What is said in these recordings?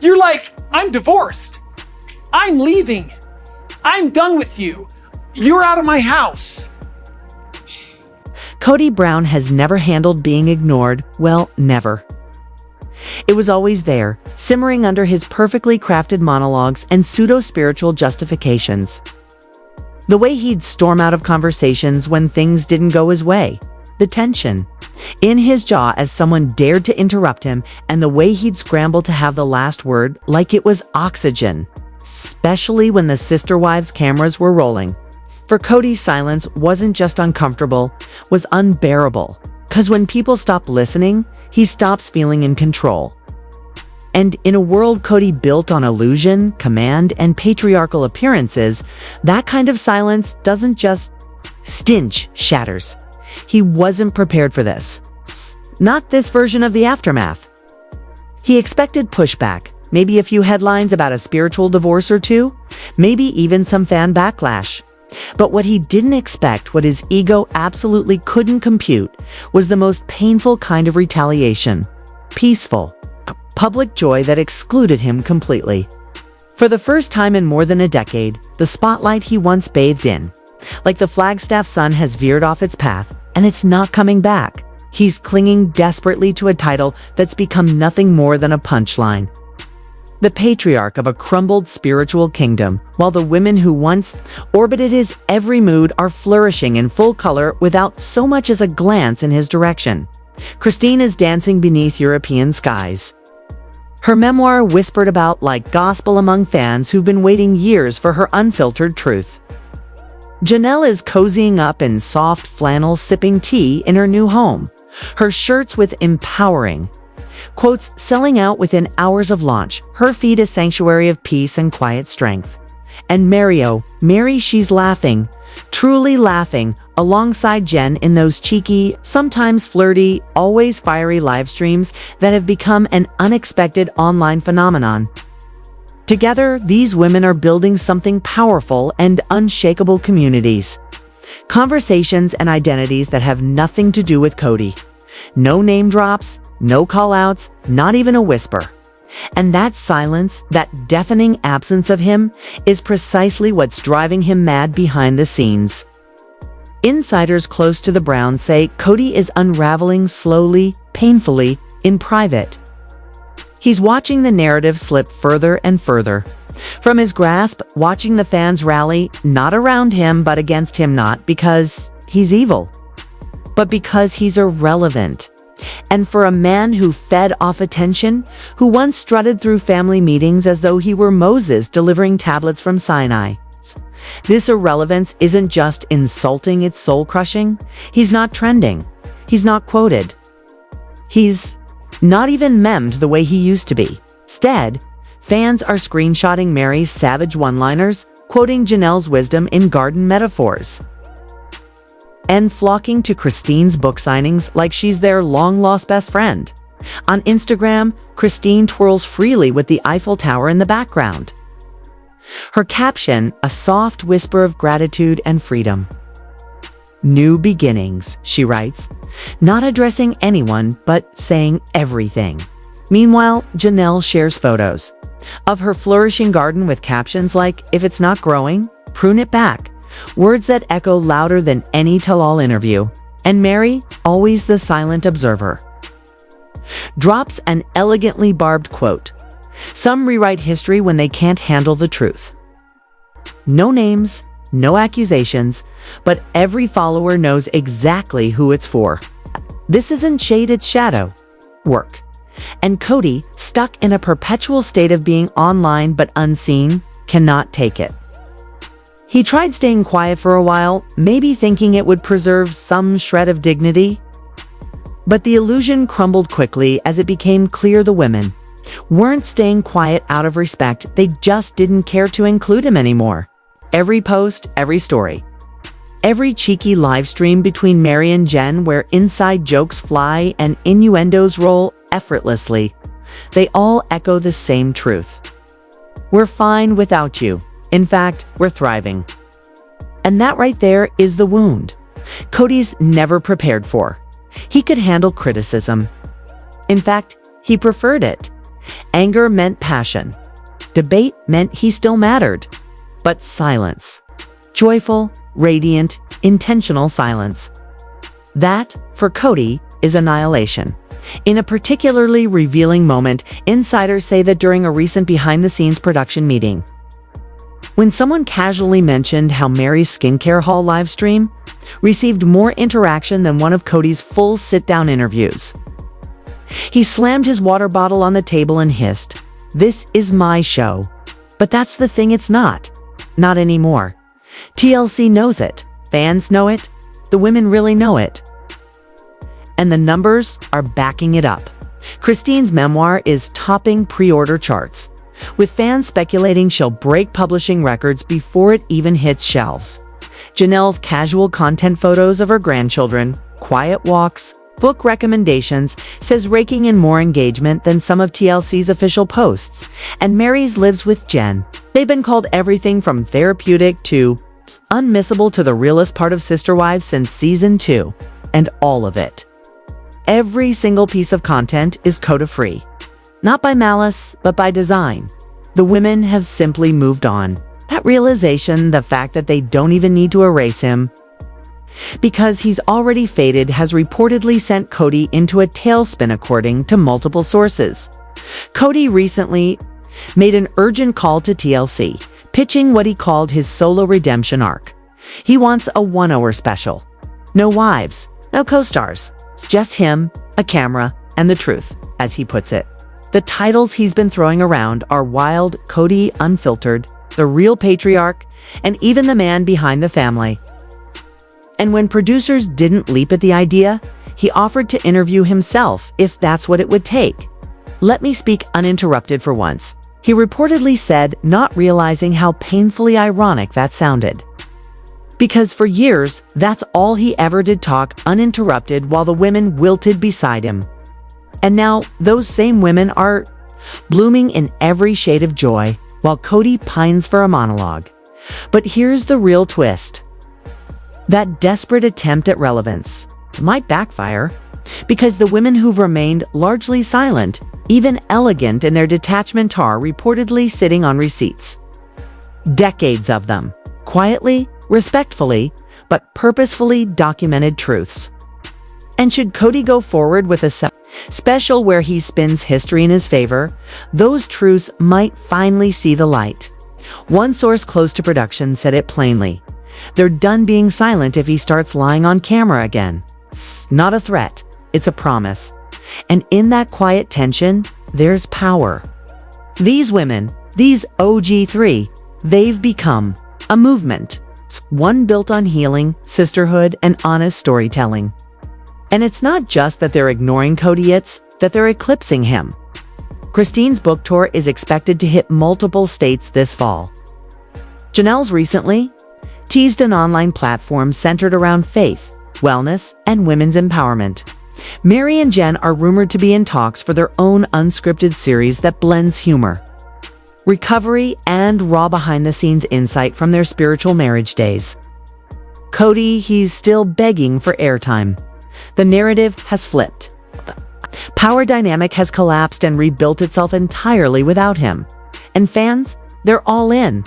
You're like, I'm divorced. I'm leaving. I'm done with you. You're out of my house. Kody Brown has never handled being ignored, well, never. It was always there, simmering under his perfectly crafted monologues and pseudo-spiritual justifications. The way he'd storm out of conversations when things didn't go his way. The tension in his jaw as someone dared to interrupt him, and the way he'd scramble to have the last word like it was oxygen, especially when the sister wives' cameras were rolling. For Kody, silence wasn't just uncomfortable, was unbearable. Because when people stop listening, he stops feeling in control. And in a world Kody built on illusion, command, and patriarchal appearances, that kind of silence doesn't just stench, shatters. He wasn't prepared for this. Not this version of the aftermath. He expected pushback, maybe a few headlines about a spiritual divorce or two, maybe even some fan backlash. But what he didn't expect, what his ego absolutely couldn't compute, was the most painful kind of retaliation. Peaceful, public joy that excluded him completely. For the first time in more than a decade, the spotlight he once bathed in, like the Flagstaff sun, has veered off its path, and it's not coming back. He's clinging desperately to a title that's become nothing more than a punchline. The patriarch of a crumbled spiritual kingdom, while the women who once orbited his every mood are flourishing in full color without so much as a glance in his direction. Christine is dancing beneath European skies. Her memoir whispered about like gospel among fans who've been waiting years for her unfiltered truth. Janelle is cozying up in soft flannel, sipping tea in her new home. Her shirts with empowering quotes selling out within hours of launch, her feed a sanctuary of peace and quiet strength. And Meri, she's laughing, truly laughing, alongside Jen in those cheeky, sometimes flirty, always fiery live streams that have become an unexpected online phenomenon. Together, these women are building something powerful and unshakable: communities. Conversations and identities that have nothing to do with Kody. No name drops, no call-outs, not even a whisper. And that silence, that deafening absence of him, is precisely what's driving him mad behind the scenes. Insiders close to the Browns say Kody is unraveling slowly, painfully, in private. He's watching the narrative slip further and further from his grasp, watching the fans rally, not around him but against him, not because he's evil, but because he's irrelevant. And for a man who fed off attention, who once strutted through family meetings as though he were Moses delivering tablets from Sinai, this irrelevance isn't just insulting, it's soul-crushing. He's not trending. He's not quoted. He's not even memed the way he used to be. Instead, fans are screenshotting Meri's savage one-liners, quoting Janelle's wisdom in garden metaphors, and flocking to Christine's book signings like she's their long-lost best friend. On Instagram, Christine twirls freely with the Eiffel Tower in the background. Her caption, a soft whisper of gratitude and freedom. New beginnings, she writes, not addressing anyone, but saying everything. Meanwhile, Janelle shares photos of her flourishing garden with captions like, if it's not growing, prune it back. Words that echo louder than any tell-all interview. And Meri, always the silent observer, drops an elegantly barbed quote. Some rewrite history when they can't handle the truth. No names, no accusations, but every follower knows exactly who it's for. This isn't shade, it's shadow work. And Kody, stuck in a perpetual state of being online but unseen, cannot take it. He tried staying quiet for a while, maybe thinking it would preserve some shred of dignity. But the illusion crumbled quickly as it became clear the women weren't staying quiet out of respect, they just didn't care to include him anymore. Every post, every story, every cheeky live stream between Meri and Jen where inside jokes fly and innuendos roll effortlessly, they all echo the same truth. We're fine without you. In fact, we're thriving. And that right there is the wound Kody's never prepared for. He could handle criticism. In fact, he preferred it. Anger meant passion. Debate meant he still mattered. But silence. Joyful, radiant, intentional silence. That, for Cody, is annihilation. In a particularly revealing moment, insiders say that during a recent behind-the-scenes production meeting, when someone casually mentioned how Meri's skincare haul livestream received more interaction than one of Cody's full sit-down interviews, he slammed his water bottle on the table and hissed, "This is my show." But that's the thing, it's not. Not anymore. TLC knows it. Fans know it. The women really know it. And the numbers are backing it up. Christine's memoir is topping pre-order charts, with fans speculating she'll break publishing records before it even hits shelves. Janelle's casual content photos of her grandchildren, quiet walks, book recommendations, says raking in more engagement than some of TLC's official posts. And Meri's lives with Jen. They've been called everything from therapeutic to unmissable to the realest part of Sister Wives since season 2. And all of it. Every single piece of content is quota-free. Not by malice, but by design. The women have simply moved on. That realization, the fact that they don't even need to erase him, because he's already faded, has reportedly sent Cody into a tailspin according to multiple sources. Cody recently made an urgent call to TLC, pitching what he called his solo redemption arc. He wants a 1-hour special. No wives, no co-stars. It's just him, a camera, and the truth, as he puts it. The titles he's been throwing around are Wild, Cody Unfiltered, The Real Patriarch, and even The Man Behind the Family. And when producers didn't leap at the idea, he offered to interview himself if that's what it would take. "Let me speak uninterrupted for once," he reportedly said, not realizing how painfully ironic that sounded. Because for years, that's all he ever did, talk uninterrupted while the women wilted beside him. And now, those same women are blooming in every shade of joy, while Cody pines for a monologue. But here's the real twist. That desperate attempt at relevance might backfire, because the women who've remained largely silent, even elegant in their detachment, are reportedly sitting on receipts. Decades of them, quietly, respectfully, but purposefully documented truths. And should Cody go forward with a special where he spins history in his favor, those truths might finally see the light. One source close to production said it plainly. They're done being silent if he starts lying on camera again. It's not a threat, it's a promise. And in that quiet tension, there's power. These women, these OG3, they've become a movement. One built on healing, sisterhood, and honest storytelling. And it's not just that they're ignoring Cody, it's that they're eclipsing him. Christine's book tour is expected to hit multiple states this fall. Janelle's recently teased an online platform centered around faith, wellness, and women's empowerment. Meri and Jen are rumored to be in talks for their own unscripted series that blends humor, recovery, and raw behind-the-scenes insight from their spiritual marriage days. Cody, he's still begging for airtime. The narrative has flipped. The power dynamic has collapsed and rebuilt itself entirely without him. And fans, they're all in.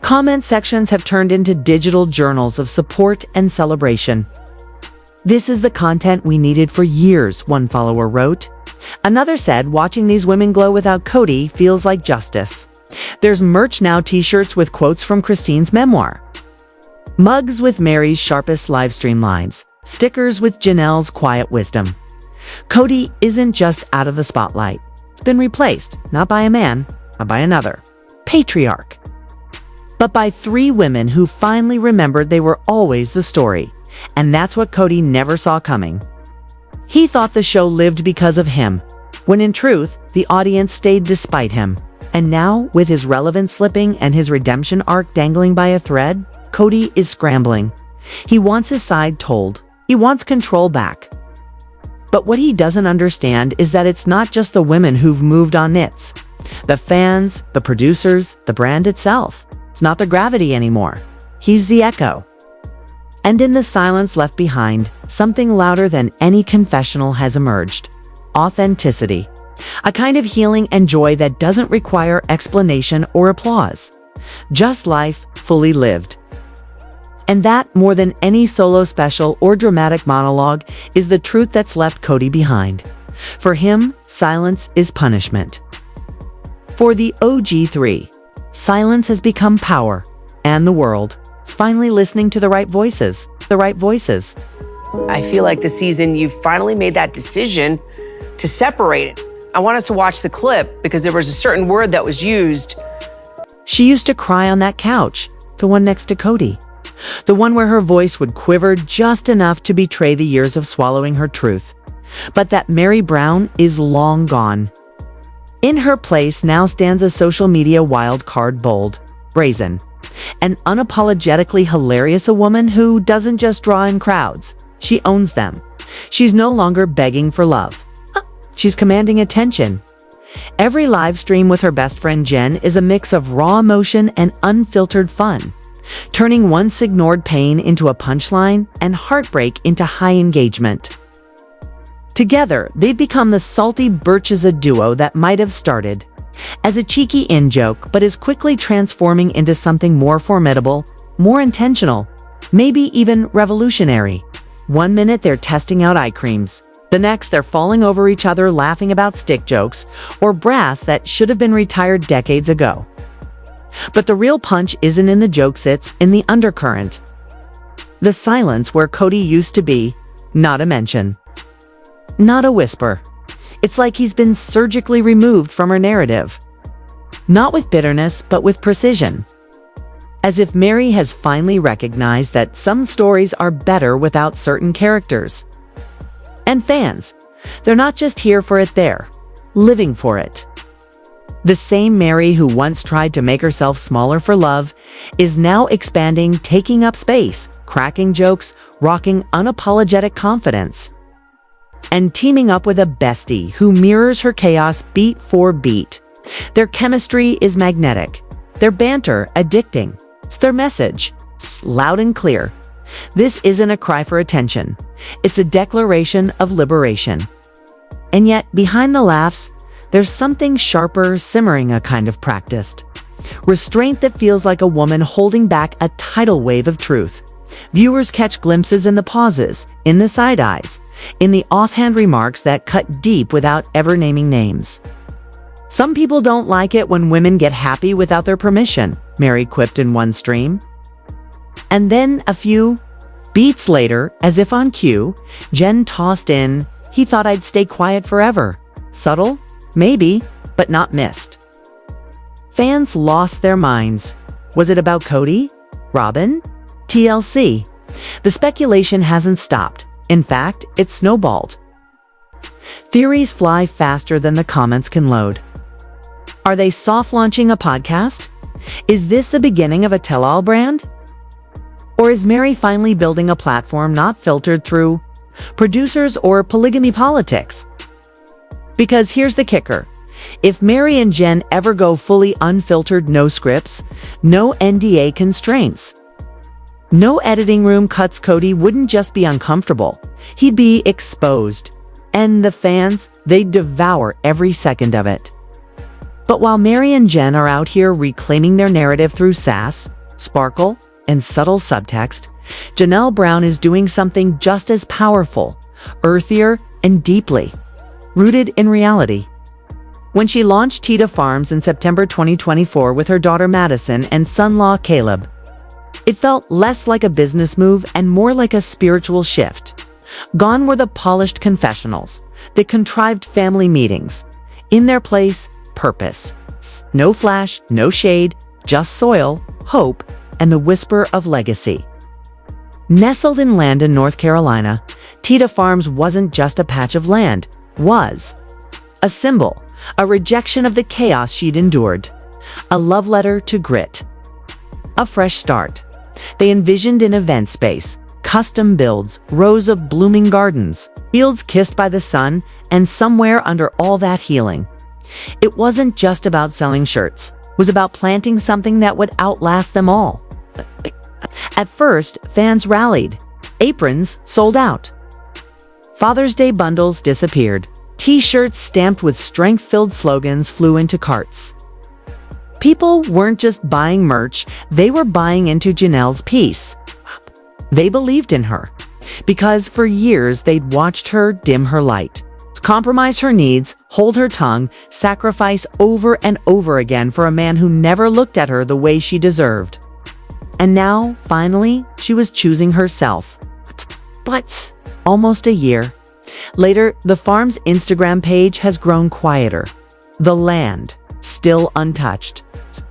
Comment sections have turned into digital journals of support and celebration. "This is the content we needed for years," one follower wrote. Another said, "Watching these women glow without Cody feels like justice." There's merch now, t-shirts with quotes from Christine's memoir, mugs with Meri's sharpest livestream lines, stickers with Janelle's quiet wisdom. Cody isn't just out of the spotlight. It's been replaced, not by a man, but by another patriarch. But by 3 women who finally remembered they were always the story. And that's what Cody never saw coming. He thought the show lived because of him, when in truth, the audience stayed despite him. And now, with his relevance slipping and his redemption arc dangling by a thread, Cody is scrambling. He wants his side told. He wants control back. But what he doesn't understand is that it's not just the women who've moved on, it's the fans, the producers, the brand itself. It's not the gravity anymore. He's the echo. And in the silence left behind, something louder than any confessional has emerged. Authenticity. A kind of healing and joy that doesn't require explanation or applause. Just life fully lived. And that, more than any solo special or dramatic monologue, is the truth that's left Cody behind. For him, silence is punishment. For the OG3, silence has become power, and the world is finally listening to the right voices. The right voices. I feel like this season you finally made that decision to separate it. I want us to watch the clip because there was a certain word that was used. She used to cry on that couch, the one next to Cody. The one where her voice would quiver just enough to betray the years of swallowing her truth. But that Meri Brown is long gone. In her place now stands a social media wild card, bold, brazen, and unapologetically hilarious, a woman who doesn't just draw in crowds. She owns them. She's no longer begging for love. She's commanding attention. Every live stream with her best friend Jen is a mix of raw emotion and unfiltered fun, turning once ignored pain into a punchline and heartbreak into high engagement. Together, they've become the salty Birches, a duo that might have started as a cheeky in-joke but is quickly transforming into something more formidable, more intentional, maybe even revolutionary. One minute they're testing out eye creams. The next they're falling over each other laughing about stick jokes or brass that should have been retired decades ago. But the real punch isn't in the jokes, it's in the undercurrent. The silence where Cody used to be, not a mention. Not a whisper. It's like he's been surgically removed from her narrative. Not with bitterness, but with precision. As if Meri has finally recognized that some stories are better without certain characters. And fans, they're not just here for it, they're living for it. The same Meri who once tried to make herself smaller for love is now expanding, taking up space, cracking jokes, rocking unapologetic confidence. And teaming up with a bestie who mirrors her chaos beat for beat. Their chemistry is magnetic. Their banter addicting. It's their message, loud and clear. This isn't a cry for attention. It's a declaration of liberation. And yet, behind the laughs, there's something sharper, simmering, a kind of practiced restraint that feels like a woman holding back a tidal wave of truth. Viewers catch glimpses in the pauses, in the side eyes, in the offhand remarks that cut deep without ever naming names. Some people don't like it when women get happy without their permission, Meri quipped in one stream. And then a few beats later, as if on cue, Jen tossed in, "He thought I'd stay quiet forever." Subtle? Maybe, but not missed. Fans lost their minds. Was it about Cody? Robin? TLC. The speculation hasn't stopped. In fact, it's snowballed. Theories fly faster than the comments can load. Are they soft launching a podcast? Is this the beginning of a tell-all brand? Or is Meri finally building a platform not filtered through producers or polygamy politics? Because here's the kicker. If Meri and Jen ever go fully unfiltered, no scripts, no NDA constraints, no editing room cuts, Cody wouldn't just be uncomfortable. He'd be exposed. And the fans, they'd devour every second of it. But while Meri and Jen are out here reclaiming their narrative through sass, sparkle, and subtle subtext, Janelle Brown is doing something just as powerful, earthier, and deeply rooted in reality. When she launched Tita Farms in September 2024 with her daughter Madison and son-in-law Caleb, it felt less like a business move and more like a spiritual shift. Gone were the polished confessionals, the contrived family meetings. In their place, purpose. No flash, no shade, just soil, hope, and the whisper of legacy. Nestled in Landon, North Carolina, Tita Farms wasn't just a patch of land, was a symbol, a rejection of the chaos she'd endured, a love letter to grit, a fresh start. They envisioned an event space, custom builds, rows of blooming gardens, fields kissed by the sun, and somewhere under all that healing, it wasn't just about selling shirts. It was about planting something that would outlast them all. At first, fans rallied. Aprons sold out. Father's Day bundles disappeared. T-shirts stamped with strength-filled slogans flew into carts. People weren't just buying merch, they were buying into Janelle's peace. They believed in her, because for years they'd watched her dim her light, compromise her needs, hold her tongue, sacrifice over and over again for a man who never looked at her the way she deserved. And now, finally, she was choosing herself. But almost a year later, the farm's Instagram page has grown quieter. The land, still untouched.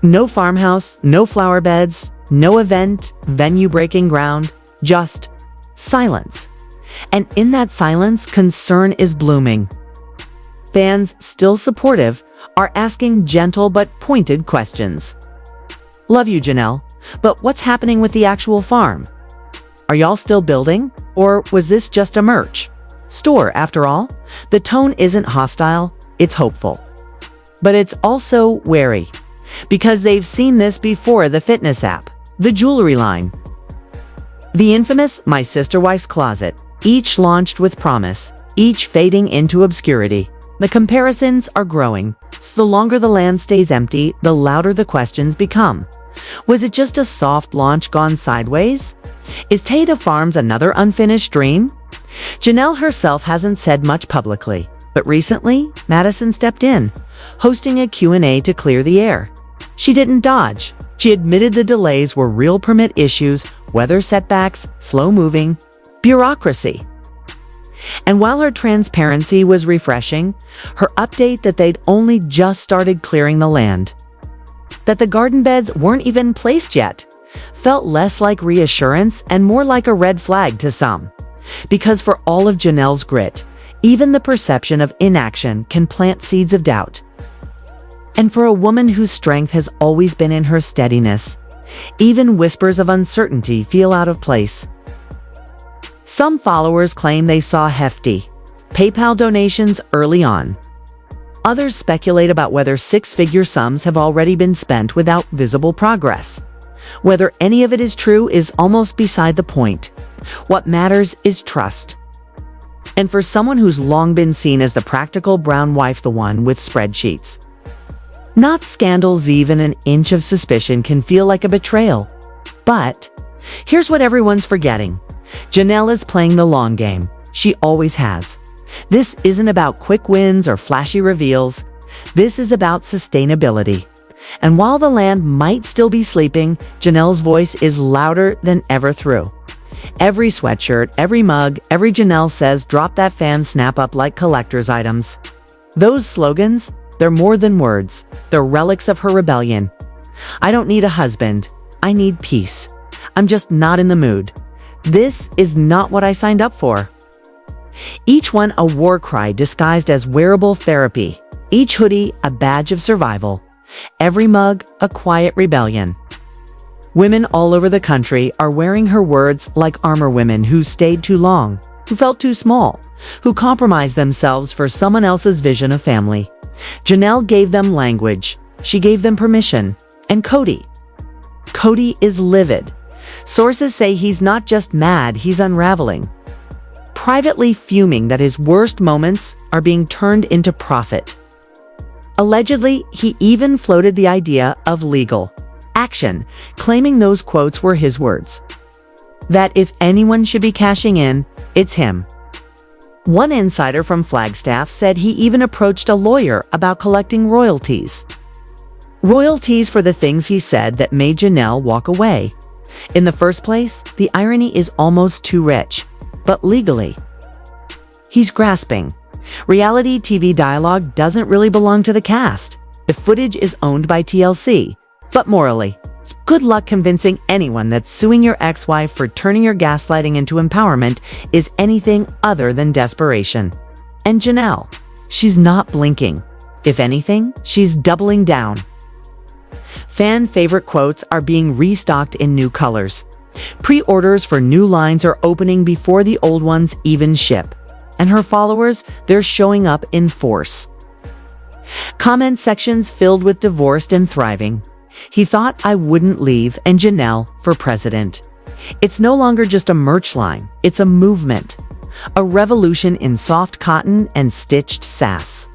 No farmhouse, no flower beds, no event, venue breaking ground, just silence. And in that silence, concern is blooming. Fans, still supportive, are asking gentle but pointed questions. Love you, Janelle, but what's happening with the actual farm? Are y'all still building? Or was this just a merch store after all? The tone isn't hostile, it's hopeful. But it's also wary, because they've seen this before: the fitness app, the jewelry line, the infamous My Sister Wife's Closet, each launched with promise, each fading into obscurity. The comparisons are growing. So the longer the land stays empty, the louder the questions become. Was it just a soft launch gone sideways? Is Taylor Farms another unfinished dream? Janelle herself hasn't said much publicly, but recently, Madison stepped in, hosting a Q&A to clear the air. She didn't dodge. She admitted the delays were real permit issues, weather setbacks, slow moving, bureaucracy. And while her transparency was refreshing, her update that they'd only just started clearing the land, that the garden beds weren't even placed yet, felt less like reassurance and more like a red flag to some. Because for all of Janelle's grit, even the perception of inaction can plant seeds of doubt. And for a woman whose strength has always been in her steadiness, even whispers of uncertainty feel out of place. Some followers claim they saw hefty PayPal donations early on. Others speculate about whether six-figure sums have already been spent without visible progress. Whether any of it is true is almost beside the point. What matters is trust. And for someone who's long been seen as the practical brown wife, the one with spreadsheets, not scandals, even an inch of suspicion can feel like a betrayal. But here's what everyone's forgetting. Janelle is playing the long game. She always has. This isn't about quick wins or flashy reveals. This is about sustainability. And while the land might still be sleeping, Janelle's voice is louder than ever through. Every sweatshirt, every mug, every Janelle says drop that fan snap up like collector's items. Those slogans, they're more than words. They're relics of her rebellion. I don't need a husband. I need peace. I'm just not in the mood. This is not what I signed up for. Each one a war cry disguised as wearable therapy. Each hoodie a badge of survival. Every mug a quiet rebellion. Women all over the country are wearing her words like armor. Women who stayed too long, who felt too small, who compromised themselves for someone else's vision of family. Janelle gave them language. She gave them permission. And Cody is livid. Sources say he's not just mad, he's unraveling. Privately fuming that his worst moments are being turned into profit. Allegedly, he even floated the idea of legal action, claiming those quotes were his words. That if anyone should be cashing in, it's him. One insider from Flagstaff said he even approached a lawyer about collecting royalties. Royalties for the things he said that made Janelle walk away. In the first place, the irony is almost too rich. But legally, he's grasping. Reality TV dialogue doesn't really belong to the cast. The footage is owned by TLC. But morally, good luck convincing anyone that suing your ex-wife for turning your gaslighting into empowerment is anything other than desperation. And Janelle, she's not blinking. If anything, she's doubling down. Fan favorite quotes are being restocked in new colors. Pre-orders for new lines are opening before the old ones even ship. And her followers, they're showing up in force. Comment sections filled with divorced and thriving. He thought I wouldn't leave, and Janelle for president. It's no longer just a merch line, it's a movement. a revolution in soft cotton and stitched sass.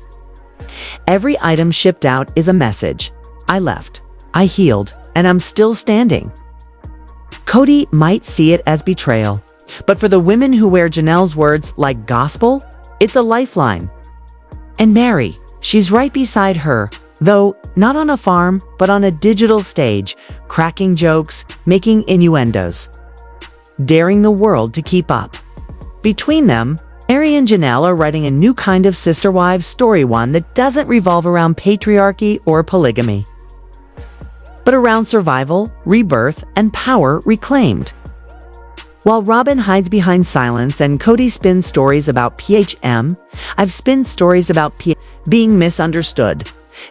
Every item shipped out is a message. I left, I healed, and I'm still standing. Cody might see it as betrayal, but for the women who wear Janelle's words like gospel, it's a lifeline. And Meri, she's right beside her, though not on a farm, but on a digital stage, cracking jokes, making innuendos, daring the world to keep up. Between them, Meri and Janelle are writing a new kind of sister wives story, one that doesn't revolve around patriarchy or polygamy, but around survival, rebirth, and power reclaimed. While Robin hides behind silence and Cody spins stories about PHM, I've spinned stories about being misunderstood.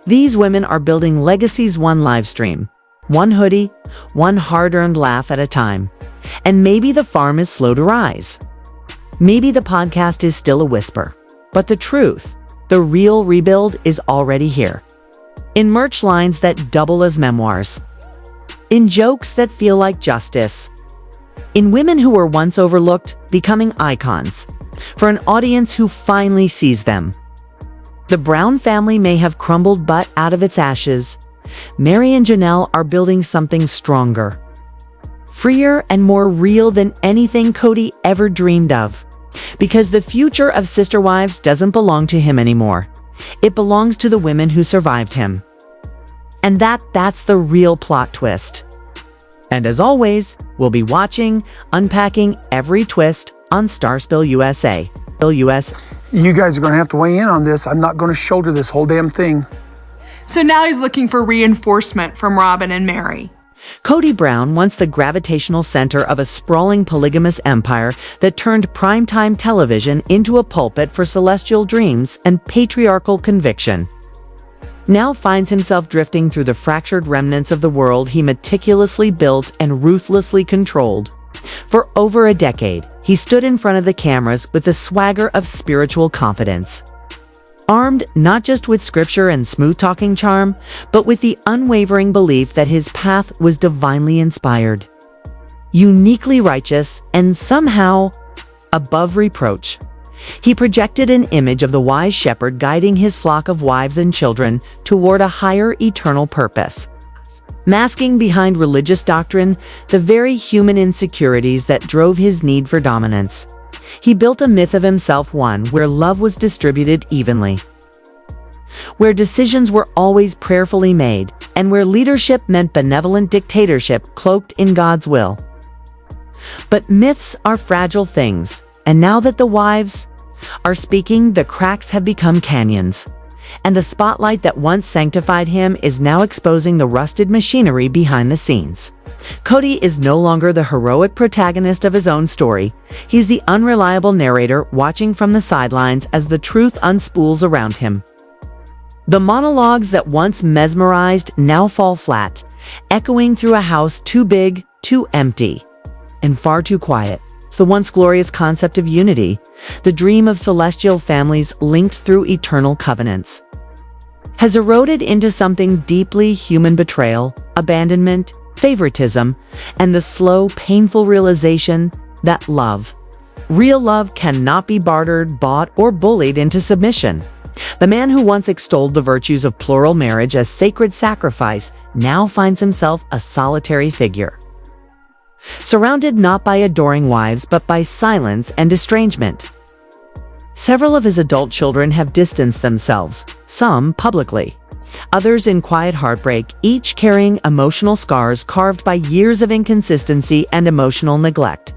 These women are building legacies one live stream, one hoodie, one hard-earned laugh at a time. And maybe the farm is slow to rise. Maybe the podcast is still a whisper. But the truth, the real rebuild, is already here. In merch lines that double as memoirs. In jokes that feel like justice. In women who were once overlooked becoming icons. For an audience who finally sees them. The Brown family may have crumbled, but out of its ashes, Meri and Janelle are building something stronger, freer, and more real than anything Cody ever dreamed of. Because the future of Sister Wives doesn't belong to him anymore. It belongs to the women who survived him. And that's the real plot twist. And as always, we'll be watching, unpacking every twist on Starspill USA. You guys are going to have to weigh in on this. I'm not going to shoulder this whole damn thing. So now he's looking for reinforcement from Robin and Meri. Cody Brown, once the gravitational center of a sprawling polygamous empire that turned primetime television into a pulpit for celestial dreams and patriarchal conviction, now finds himself drifting through the fractured remnants of the world he meticulously built and ruthlessly controlled. For over a decade, he stood in front of the cameras with the swagger of spiritual confidence. Armed not just with scripture and smooth-talking charm, but with the unwavering belief that his path was divinely inspired, uniquely righteous, and somehow above reproach. He projected an image of the wise shepherd guiding his flock of wives and children toward a higher eternal purpose, masking behind religious doctrine the very human insecurities that drove his need for dominance. He built a myth of himself, one where love was distributed evenly, where decisions were always prayerfully made, and where leadership meant benevolent dictatorship cloaked in God's will. But myths are fragile things, and now that the wives are speaking, the cracks have become canyons, and the spotlight that once sanctified him is now exposing the rusted machinery behind the scenes. Cody is no longer the heroic protagonist of his own story. He's the unreliable narrator watching from the sidelines as the truth unspools around him. The monologues that once mesmerized now fall flat, echoing through a house too big, too empty, and far too quiet. The once glorious concept of unity, the dream of celestial families linked through eternal covenants, has eroded into something deeply human: betrayal, abandonment, favoritism, and the slow, painful realization that love, real love, cannot be bartered, bought, or bullied into submission. The man who once extolled the virtues of plural marriage as sacred sacrifice now finds himself a solitary figure, surrounded not by adoring wives but by silence and estrangement. Several of his adult children have distanced themselves, some publicly, others in quiet heartbreak, each carrying emotional scars carved by years of inconsistency and emotional neglect.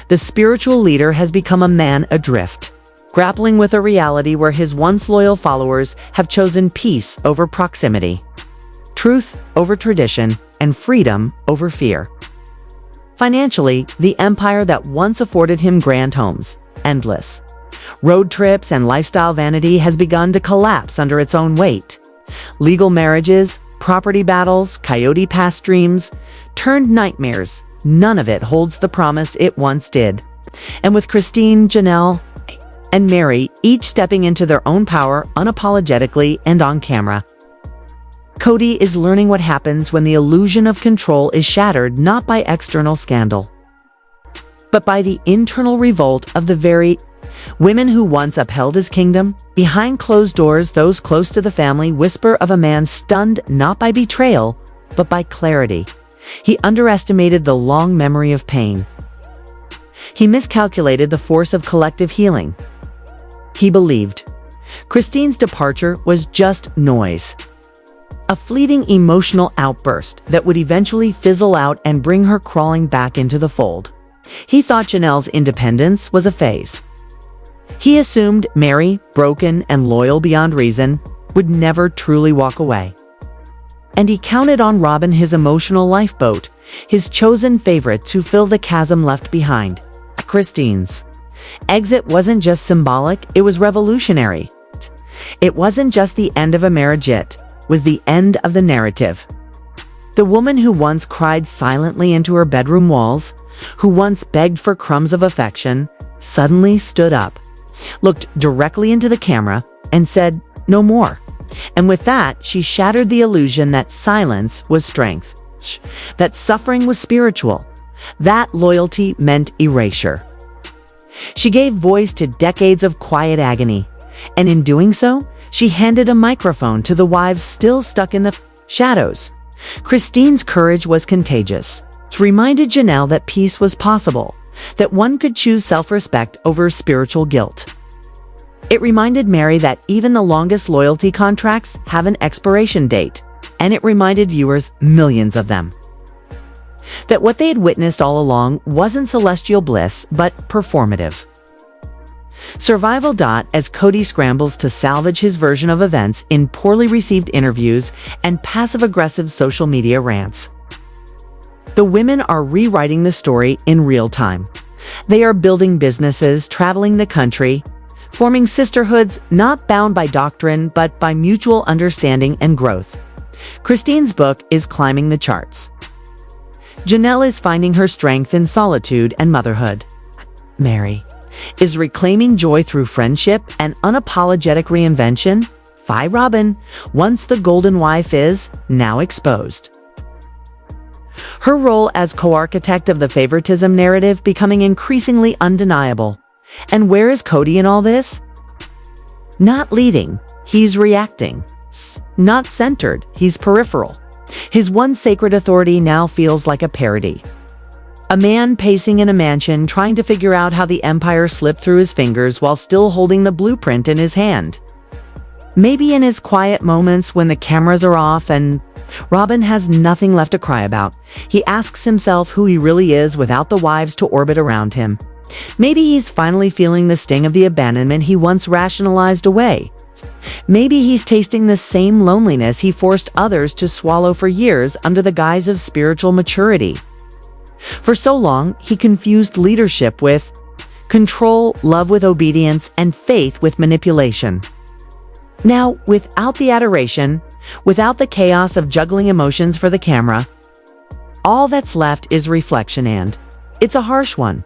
The spiritual leader has become a man adrift, grappling with a reality where his once loyal followers have chosen peace over proximity, truth over tradition, and freedom over fear. Financially, the empire that once afforded him grand homes, endless road trips, and lifestyle vanity has begun to collapse under its own weight. Legal marriages, property battles, Coyote Pass dreams, turned nightmares. None of it holds the promise it once did. And with Christine, Janelle, and Meri each stepping into their own power unapologetically and on camera, Cody is learning what happens when the illusion of control is shattered not by external scandal, but by the internal revolt of the very Women who once upheld his kingdom, behind closed doors, those close to the family whisper of a man stunned not by betrayal, but by clarity. He underestimated the long memory of pain. He miscalculated the force of collective healing. He believed Christine's departure was just noise, a fleeting emotional outburst that would eventually fizzle out and bring her crawling back into the fold. He thought Janelle's independence was a phase. He assumed Meri, broken and loyal beyond reason, would never truly walk away. And he counted on Robin, his emotional lifeboat, his chosen favorite, to fill the chasm left behind. Christine's exit wasn't just symbolic, it was revolutionary. It wasn't just the end of a marriage, it was the end of the narrative. The woman who once cried silently into her bedroom walls, who once begged for crumbs of affection, suddenly stood up, looked directly into the camera, and said, "No more." And with that, she shattered the illusion that silence was strength, that suffering was spiritual, that loyalty meant erasure. She gave voice to decades of quiet agony, and in doing so, she handed a microphone to the wives still stuck in the shadows. Christine's courage was contagious. It reminded Janelle that peace was possible, that one could choose self-respect over spiritual guilt. It reminded Meri that even the longest loyalty contracts have an expiration date, and it reminded viewers, millions of them, that what they had witnessed all along wasn't celestial bliss, but performative. Survival. As Cody scrambles to salvage his version of events in poorly received interviews and passive-aggressive social media rants. The women are rewriting the story in real time. They are building businesses, traveling the country, forming sisterhoods not bound by doctrine but by mutual understanding and growth. Christine's book is climbing the charts. Janelle is finding her strength in solitude and motherhood. Meri is reclaiming joy through friendship and unapologetic reinvention. Robin, once the golden wife, is now exposed. Her role as co-architect of the favoritism narrative becoming increasingly undeniable. And where is Cody in all this? Not leading, he's reacting. Not centered, he's peripheral. His once sacred authority now feels like a parody. A man pacing in a mansion trying to figure out how the empire slipped through his fingers while still holding the blueprint in his hand. Maybe in his quiet moments when the cameras are off and Robin has nothing left to cry about, he asks himself who he really is without the wives to orbit around him. Maybe he's finally feeling the sting of the abandonment he once rationalized away. Maybe he's tasting the same loneliness he forced others to swallow for years under the guise of spiritual maturity. For so long, he confused leadership with control, love with obedience, and faith with manipulation. Now, without the adoration, without the chaos of juggling emotions for the camera, all that's left is reflection, and it's a harsh one.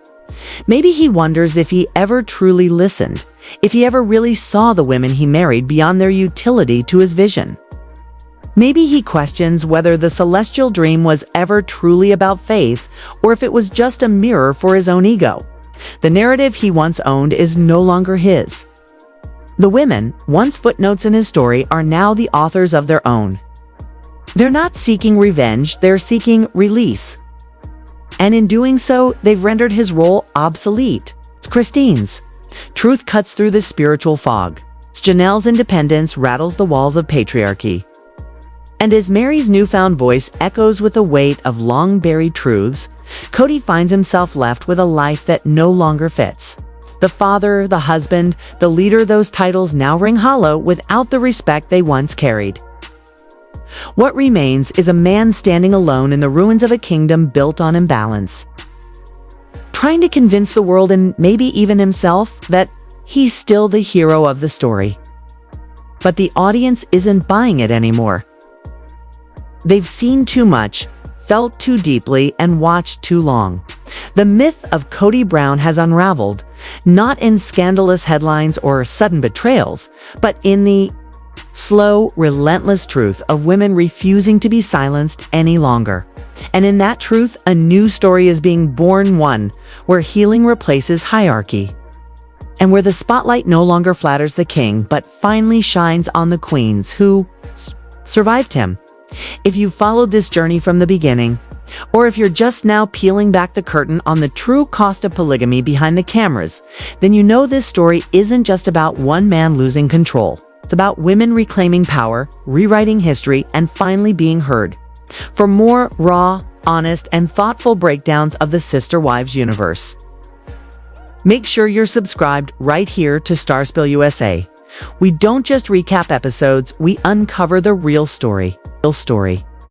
Maybe he wonders if he ever truly listened, if he ever really saw the women he married beyond their utility to his vision. Maybe he questions whether the celestial dream was ever truly about faith, or if it was just a mirror for his own ego. The narrative he once owned is no longer his. The women, once footnotes in his story, are now the authors of their own. They're not seeking revenge, they're seeking release. And in doing so, they've rendered his role obsolete. It's Christine's. Truth cuts through the spiritual fog. Janelle's independence rattles the walls of patriarchy. And as Meri's newfound voice echoes with the weight of long-buried truths, Cody finds himself left with a life that no longer fits. The father, the husband, the leader, those titles now ring hollow without the respect they once carried. What remains is a man standing alone in the ruins of a kingdom built on imbalance, trying to convince the world and maybe even himself that he's still the hero of the story. But the audience isn't buying it anymore. They've seen too much, felt too deeply, and watched too long. The myth of Cody Brown has unraveled, not in scandalous headlines or sudden betrayals, but in the slow, relentless truth of women refusing to be silenced any longer. And in that truth, a new story is being born, one where healing replaces hierarchy. and where the spotlight no longer flatters the king, but finally shines on the queens who survived him. If you followed this journey from the beginning, or if you're just now peeling back the curtain on the true cost of polygamy behind the cameras, then you know this story isn't just about one man losing control. It's about women reclaiming power, rewriting history, and finally being heard. For more raw, honest, and thoughtful breakdowns of the Sister Wives universe, make sure you're subscribed right here to Starspill USA. We don't just recap episodes, we uncover the real story.